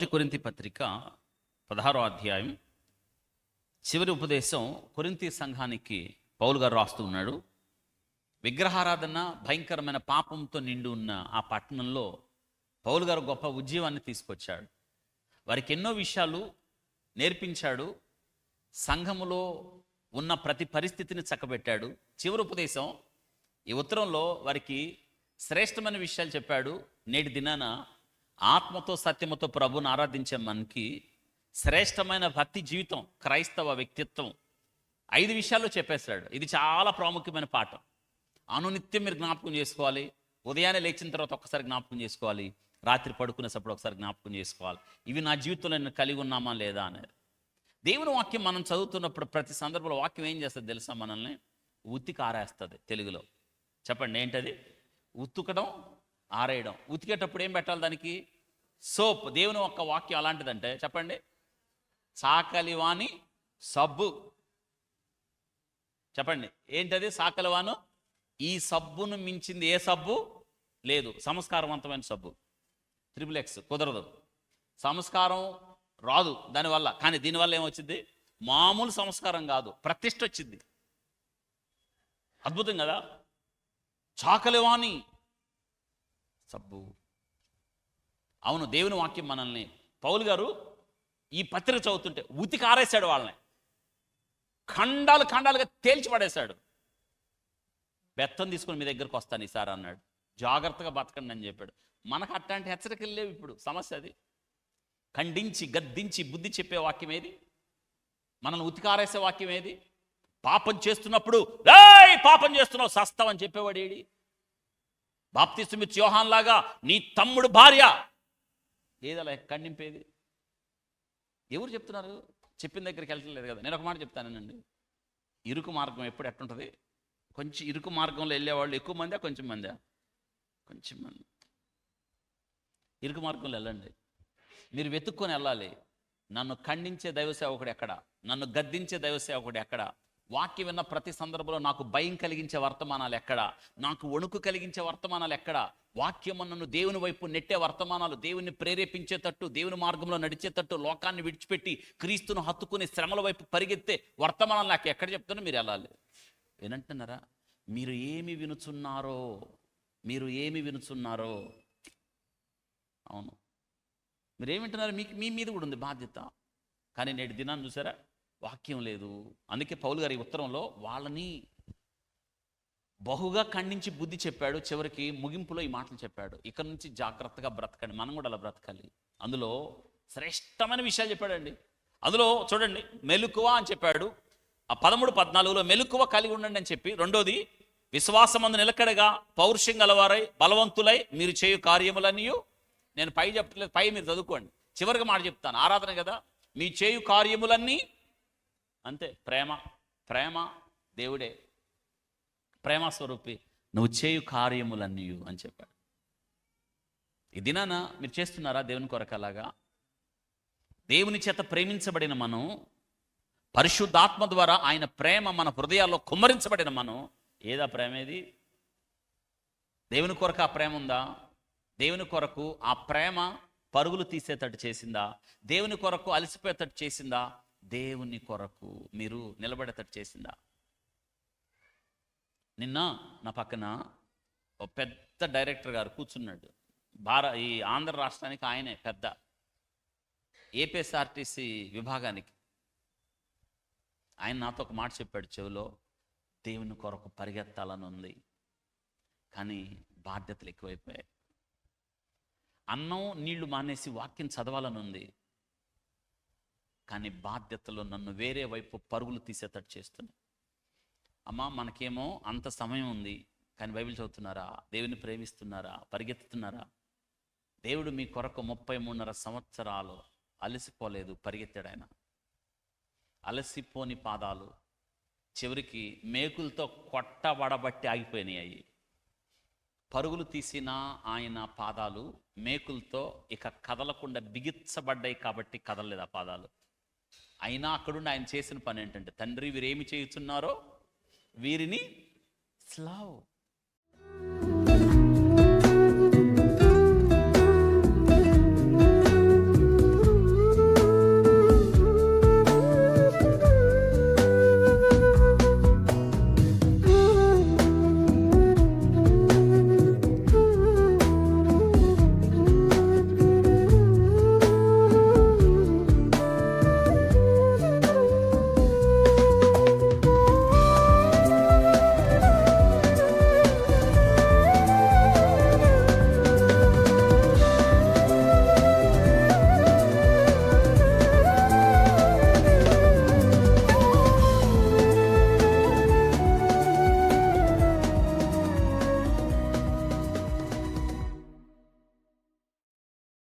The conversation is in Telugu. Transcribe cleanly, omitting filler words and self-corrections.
మొదటి కొరింథీ పత్రిక 16వ అధ్యాయం చివరి ఉపదేశం కొరింథీ సంఘానికి పౌలు గారు రాస్తూ ఉన్నాడు. విగ్రహారాధన భయంకరమైన పాపంతో నిండి ఉన్న ఆ పట్టణంలో పౌలు గారు గొప్ప ఉద్యమాన్ని తీసుకొచ్చాడు. వారికి ఎన్నో విషయాలు నేర్పించాడు. సంఘములో ఉన్న ప్రతి పరిస్థితిని చక్కబెట్టాడు. చివరి ఉపదేశం ఈ ఉత్తరంలో వారికి శ్రేష్టమైన విషయాలు చెప్పాడు. నేటి దినాన ఆత్మతో సత్యముతో ప్రభుని ఆరాధించే మనకి శ్రేష్టమైన భక్తి జీవితం, క్రైస్తవ వ్యక్తిత్వం 5 విషయాల్లో చెప్పేశాడు. ఇది చాలా ప్రాముఖ్యమైన పాఠం. అనునిత్యం మీరు జ్ఞాపకం చేసుకోవాలి. ఉదయాన్నే లేచిన తర్వాత ఒక్కసారి జ్ఞాపకం చేసుకోవాలి. రాత్రి పడుకునేటప్పుడు ఒకసారి జ్ఞాపకం చేసుకోవాలి. ఇవి నా జీవితంలో నేను కలిగి ఉన్నామా లేదా అనేది. దేవుని వాక్యం మనం చదువుతున్నప్పుడు ప్రతి సందర్భంలో వాక్యం ఏం చేస్తుంది తెలుసా? మనల్ని ఉతికి ఆరేస్తుంది. తెలుగులో చెప్పండి ఏంటది? ఉతుకడం, ఆరేయడం. ఉతికేటప్పుడు ఏం పెట్టాలి? దానికి సోప్. దేవుని ఒక్క వాక్యం అలాంటిదంటే చెప్పండి, సాకలివాని సబ్బు. చెప్పండి ఏంటది? సాకలివాను. ఈ సబ్బును మించింది ఏ సబ్బు లేదు. సంస్కారవంతమైన సబ్బు. XXX కుదరదు. సంస్కారం రాదు దానివల్ల. కానీ దీనివల్ల ఏమొచ్చింది? మామూలు సంస్కారం కాదు, ప్రతిష్ఠ వచ్చింది. అద్భుతం కదా? చాకలివాని సబ్బు. అవును, దేవుని వాక్యం మనల్ని, పౌలు గారు ఈ పత్రిక చదువుతుంటే ఉతికి ఆరేశాడు. వాళ్ళని ఖండాలు ఖండాలుగా తేల్చి పడేశాడు. బెత్తం తీసుకొని మీ దగ్గరకు వస్తాను ఈసారి అన్నాడు. జాగ్రత్తగా బతకండి అని చెప్పాడు. మనకు అట్లాంటి హెచ్చరికలు లేవు. ఇప్పుడు సమస్య అది. ఖండించి గద్దించి బుద్ధి చెప్పే వాక్యం ఏది? మనల్ని ఉతికారేసే వాక్యం ఏది? పాపం చేస్తున్నప్పుడు రేయ్ పాపం చేస్తున్నావు సస్తావని చెప్పేవాడు ఏడి? బాప్తిస్మము యోహాన్ లాగా నీ తమ్ముడు భార్య ఏదలా ఖండింపేది? ఎవరు చెప్తున్నారు? చెప్పిన దగ్గరికి వెళ్ళట్లేదు కదా. నేను ఒక మాట చెప్తానండి. ఇరుకు మార్గం ఎప్పుడు ఎట్టుంటుంది? కొంచెం ఇరుకు మార్గంలో వెళ్ళేవాళ్ళు ఎక్కువ మందా కొంచెం మందా? కొంచెం మంది. ఇరుకు మార్గంలో వెళ్ళండి. మీరు వెతుక్కొని వెళ్ళాలి. నన్ను ఖండించే దైవ సేవకుడు ఎక్కడ? నన్ను గద్దించే దైవ సేవకుడు ఎక్కడ? వాక్యం విన్న ప్రతి సందర్భంలో నాకు భయం కలిగించే వర్తమానాలు ఎక్కడ? నాకు వణుకు కలిగించే వర్తమానాలు ఎక్కడ? వాక్యము నన్ను దేవుని వైపు నెట్టే వర్తమానాలు, దేవుని ప్రేరేపించేటట్టు, దేవుని మార్గంలో నడిచేటట్టు, లోకాన్ని విడిచిపెట్టి క్రీస్తును హత్తుకుని శ్రమల వైపు పరిగెత్తే వర్తమానాలు నాకు ఎక్కడ చెప్తున్నా మీరు వెళ్ళాలి. వినంటున్నారా? మీరు ఏమి వినుచున్నారో, మీరు ఏమి వినుచున్నారో. అవును, మీరేమింటున్నారు? మీ మీద కూడా ఉంది బాధ్యత. కానీ నేటి దినాన్ని చూసారా, వాక్యం లేదు. అందుకే పౌలు గారి ఉత్తరంలో వాళ్ళని బహుగా ఖండించి బుద్ధి చెప్పాడు. చివరికి ముగింపులో ఈ మాటలు చెప్పాడు. ఇక నుంచి జాగ్రత్తగా బ్రతకండి. మనం కూడా అలా బ్రతకాలి. అందులో శ్రేష్టమైన విషయాలు చెప్పాడండి. అందులో చూడండి, మెలకువ అని చెప్పాడు. ఆ 13-14లో మెలకువ కలిగి ఉండండి అని చెప్పి, రెండోది విశ్వాసమందు నిలకడగా పౌరుషం గలవారై బలవంతులై మీరు చేయు కార్యములన్నీ, నేను పై చెప్పట్లేదు, పై మీరు చదువుకోండి. చివరిగా మాట చెప్తాను, ఆరాధన కదా. మీ చేయు కార్యములన్నీ అంతే. ప్రేమ దేవుడే ప్రేమ స్వరూపి. నువ్వు చేయు కార్యములన్నీ అని చెప్పాడు. ఈ దినాన మీరు చేస్తున్నారా దేవుని కొరకు? అలాగా దేవుని చేత ప్రేమించబడిన మనం, పరిశుద్ధాత్మ ద్వారా ఆయన ప్రేమ మన హృదయాల్లో కుమ్మరించబడిన మనం, ఏదా ప్రేమ? ఏది? దేవుని కొరకు ఆ ప్రేమ ఉందా? దేవుని కొరకు ఆ ప్రేమ పరుగులు తీసేటట్టు చేసిందా? దేవుని కొరకు అలసిపోయేటట్టు చేసిందా? దేవుని కొరకు మీరు నిలబడేటట్టు చేసిందా? నిన్న నా పక్కన ఒక పెద్ద డైరెక్టర్ గారు కూర్చున్నాడు. ఈ ఆంధ్ర రాష్ట్రానికి ఆయనే పెద్ద, ఏపీఎస్ఆర్టీసీ విభాగానికి. ఆయన నాతో ఒక మాట చెప్పాడు చెవిలో, దేవుని కొరకు పరిగెత్తాలని ఉంది, కానీ బాధ్యతలు ఎక్కువైపోయాయి. అన్నం నీళ్లు మానేసి వాక్యం చదవాలని ఉంది, కానీ బాధ్యతలు నన్ను వేరే వైపు పరుగులు తీసేటట్టు చేస్తున్నాయి. అమ్మా, మనకేమో అంత సమయం ఉంది, కానీ బైబిల్ చదువుతున్నారా? దేవుని ప్రేమిస్తున్నారా? పరిగెత్తుతున్నారా? దేవుడు మీ కొరకు 33.5 సంవత్సరాలు అలసిపోలేదు, పరిగెత్తాడు ఆయన. అలసిపోని పాదాలు చివరికి మేకులతో కొట్టబడబట్టి ఆగిపోయినాయి. పరుగులు తీసిన ఆయన పాదాలు మేకులతో ఇక కదలకుండా బిగించబడ్డాయి కాబట్టి కదలలేదు ఆ పాదాలు. అయినా అక్కడుండి ఆయన చేసిన పని ఏంటంటే, తండ్రి వీరేమి చేయుచున్నారో వీరిని స్లావ్